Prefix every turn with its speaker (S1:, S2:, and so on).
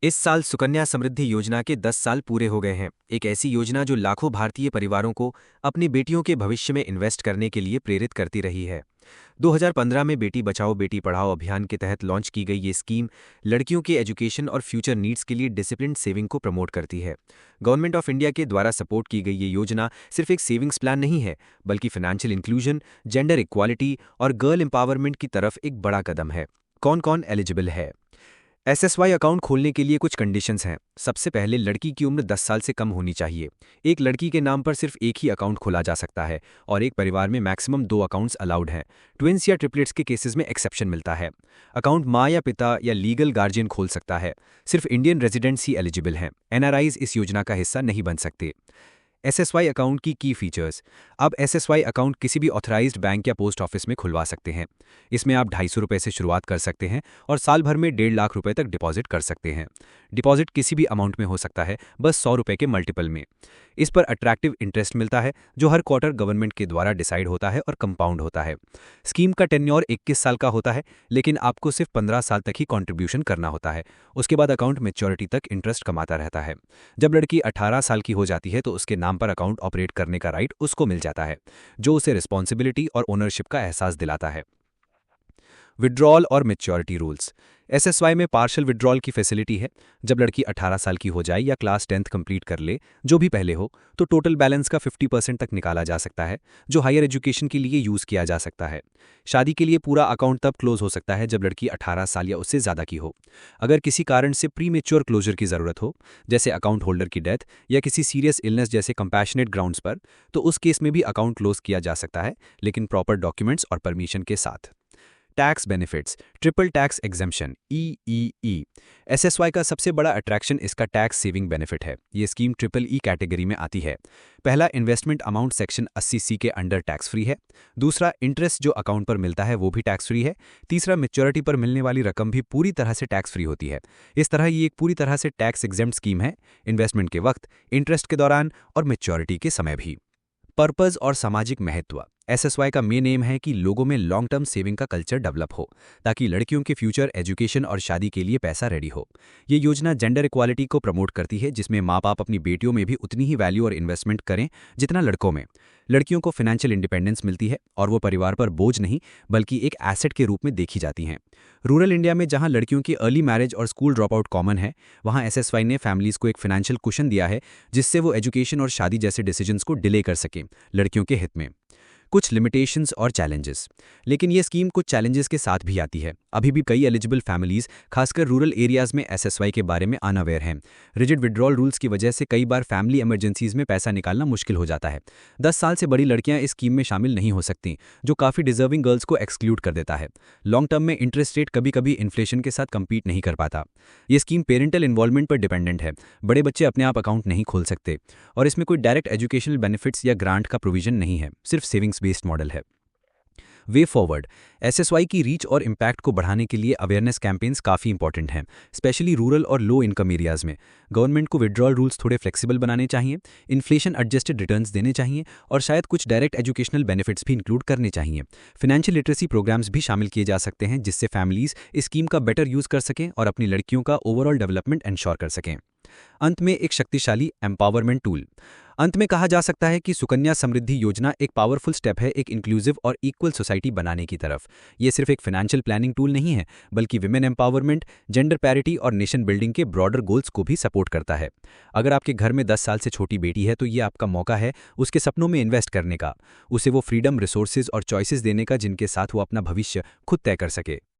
S1: इस साल सुकन्या समृद्धि योजना के 10 साल पूरे हो गए हैं। एक ऐसी योजना जो लाखों भारतीय परिवारों को अपनी बेटियों के भविष्य में इन्वेस्ट करने के लिए प्रेरित करती रही है। 2015 में बेटी बचाओ बेटी पढ़ाओ अभियान के तहत लॉन्च की गई ये स्कीम लड़कियों के एजुकेशन और फ्यूचर नीड्स के लिए डिसिप्लिन्ड सेविंग को प्रमोट करती है। गवर्नमेंट ऑफ इंडिया के द्वारा सपोर्ट की गई ये योजना सिर्फ एक सेविंग्स प्लान नहीं है, बल्कि फाइनेंशियल इंक्लूजन, जेंडर इक्वालिटी और गर्ल एम्पावरमेंट की तरफ एक बड़ा कदम है। कौन कौन एलिजिबल है? एसएसवाई अकाउंट खोलने के लिए कुछ कंडीशंस हैं। सबसे पहले लड़की की उम्र 10 साल से कम होनी चाहिए। एक लड़की के नाम पर सिर्फ एक ही अकाउंट खोला जा सकता है और एक परिवार में मैक्सिमम 2 अकाउंट्स अलाउड हैं। ट्विंस या ट्रिपलेट्स के केसेस में एक्सेप्शन मिलता है। अकाउंट माँ या पिता या लीगल गार्जियन खोल सकता है। सिर्फ इंडियन रेजिडेंट्स ही एलिजिबल हैं। एनआरआईज इस योजना का हिस्सा नहीं बन सकते। एसएसवाई अकाउंट की की फीचर्स। अब एसएसवाई अकाउंट किसी भी ऑथराइज्ड बैंक या पोस्ट ऑफिस में खुलवा सकते हैं। इसमें आप ₹250 से शुरुआत कर सकते हैं और साल भर में ₹1.5 लाख तक डिपॉजिट कर सकते हैं। डिपॉजिट किसी भी अमाउंट में हो सकता है, बस ₹100 के मल्टीपल में। इस पर अट्रैक्टिव इंटरेस्ट मिलता है जो हर क्वार्टर गवर्नमेंट के द्वारा डिसाइड होता है और कंपाउंड होता है। स्कीम का टेन्योर 21 साल का होता है, लेकिन आपको सिर्फ 15 साल तक ही कॉन्ट्रीब्यूशन करना होता है। उसके बाद अकाउंट मैच्योरिटी तक इंटरेस्ट कमाता रहता है। जब लड़की 18 साल की हो जाती है तो उसके नाम पर अकाउंट ऑपरेट करने का राइट उसको मिल जाता है, जो उसे रिस्पॉन्सिबिलिटी और ओनरशिप का एहसास दिलाता है। विड्रॉल और मैच्योरिटी रूल्स। एसएसवाई में पार्शियल विड्रॉल की फैसिलिटी है। जब लड़की 18 साल की हो जाए या क्लास 10th कंप्लीट कर ले, जो भी पहले हो, तो टोटल बैलेंस का 50% तक निकाला जा सकता है, जो हायर एजुकेशन के लिए यूज किया जा सकता है। शादी के लिए पूरा अकाउंट तब क्लोज हो सकता है जब लड़की 18 साल या उससे ज्यादा की हो। अगर किसी कारण से प्री मेच्योर क्लोजर की जरूरत हो, जैसे अकाउंट होल्डर की डेथ या किसी सीरियस इलनेस जैसे कंपैशनेट ग्राउंड्स पर, तो उस केस में भी अकाउंट क्लोज किया जा सकता है, लेकिन प्रॉपर डॉक्यूमेंट्स और परमिशन के साथ। Tax benefits. Triple tax exemption EEE. SSY का सबसे बड़ा अट्रैक्शन इसका टैक्स सेविंग बेनिफिट है। ये स्कीम ट्रिपल ई कैटेगरी में आती है। पहला, इन्वेस्टमेंट अमाउंट सेक्शन 80C के अंडर टैक्स फ्री है। दूसरा, इंटरेस्ट जो अकाउंट पर मिलता है वो भी टैक्स फ्री है। तीसरा, मैच्योरिटी पर मिलने वाली रकम भी पूरी तरह से टैक्स फ्री होती है। इस तरह ये एक पूरी तरह से टैक्स एग्जेम्प्ट स्कीम है, इन्वेस्टमेंट के वक्त, इंटरेस्ट के दौरान और मैच्योरिटी के समय भी। पर्पस और सामाजिक महत्व। एसएसवाई का मेन एम है कि लोगों में लॉन्ग टर्म सेविंग का कल्चर डेवलप हो, ताकि लड़कियों के फ्यूचर एजुकेशन और शादी के लिए पैसा रेडी हो। ये योजना जेंडर इक्वालिटी को प्रमोट करती है, जिसमें माँ बाप अपनी बेटियों में भी उतनी ही वैल्यू और इन्वेस्टमेंट करें जितना लड़कों में। लड़कियों को फाइनेंशियल इंडिपेंडेंस मिलती है और वो परिवार पर बोझ नहीं, बल्कि एक एसेट के रूप में देखी जाती हैं। रूरल इंडिया में जहां लड़कियों की अर्ली मैरिज और स्कूल ड्रॉप आउट कॉमन है, वहां एसएसवाई ने फैमिलीज को एक फाइनेंशियल कुशन दिया है, जिससे वो एजुकेशन और शादी जैसे डिसीजंस को डिले कर सकें, लड़कियों के हित में। कुछ लिमिटेशंस और चैलेंजेस। लेकिन ये स्कीम कुछ चैलेंजेस के साथ भी आती है। अभी भी कई एलिजिबल फैमिलीज, खासकर रूरल एरियाज में, एसएसवाई के बारे में अनअवेयर हैं। रिजिड विड्रॉल रूल्स की वजह से कई बार फैमिली इमरजेंसीज में पैसा निकालना मुश्किल हो जाता है। 10 साल से बड़ी लड़कियां इस स्कीम में शामिल नहीं हो सकती, जो काफ़ी डिजर्विंग गर्ल्स को एक्सक्लूड कर देता है। लॉन्ग टर्म में इंटरेस्ट रेट कभी कभी इन्फ्लेशन के साथ कम्पीट नहीं कर पाता। ये स्कीम पेरेंटल इन्वॉल्वमेंट पर डिपेंडेंट है। बड़े बच्चे अपने आप अकाउंट नहीं खोल सकते और इसमें कोई डायरेक्ट एजुकेशनल बेनिफिट्स या ग्रांट का प्रोविजन नहीं है, सिर्फ सेविंग्स बेस्ड मॉडल है। Way forward. एसएसवाई की रीच और इम्पैक्ट को बढ़ाने के लिए अवेयरनेस कैंपेन्स काफ़ी इंपॉर्टेंट हैं, स्पेशली रूरल और लो इनकम एरियाज में। गवर्नमेंट को विड्रॉल रूल्स थोड़े फ्लेक्सिबल बनाने चाहिए, इन्फ्लेशन एडजस्टेड रिटर्न्स देने चाहिए और शायद कुछ डायरेक्ट एजुकेशनल बेनिफिट्स भी इंक्लूड करने चाहिए। फाइनेंशियल लिटरेसी प्रोग्राम्स भी शामिल किए जा सकते हैं, जिससे फैमिलीज इस स्कीम का बेटर यूज़ कर सकें और अपनी लड़कियों का ओवरऑल डेवलपमेंट इंश्योर कर सकें। अंत में एक शक्तिशाली एम्पावरमेंट टूल। अंत में कहा जा सकता है कि सुकन्या समृद्धि योजना एक पावरफुल स्टेप है एक इंक्लूसिव और इक्वल सोसाइटी बनाने की तरफ। ये सिर्फ एक फाइनेंशियल प्लानिंग टूल नहीं है, बल्कि विमेन एम्पावरमेंट, जेंडर पैरिटी और नेशन बिल्डिंग के ब्रॉडर गोल्स को भी सपोर्ट करता है। अगर आपके घर में 10 साल से छोटी बेटी है, तो ये आपका मौका है उसके सपनों में इन्वेस्ट करने का, उसे वो फ्रीडम, रिसोर्सेज और चॉइसेस देने का जिनके साथ वो अपना भविष्य खुद तय कर सके।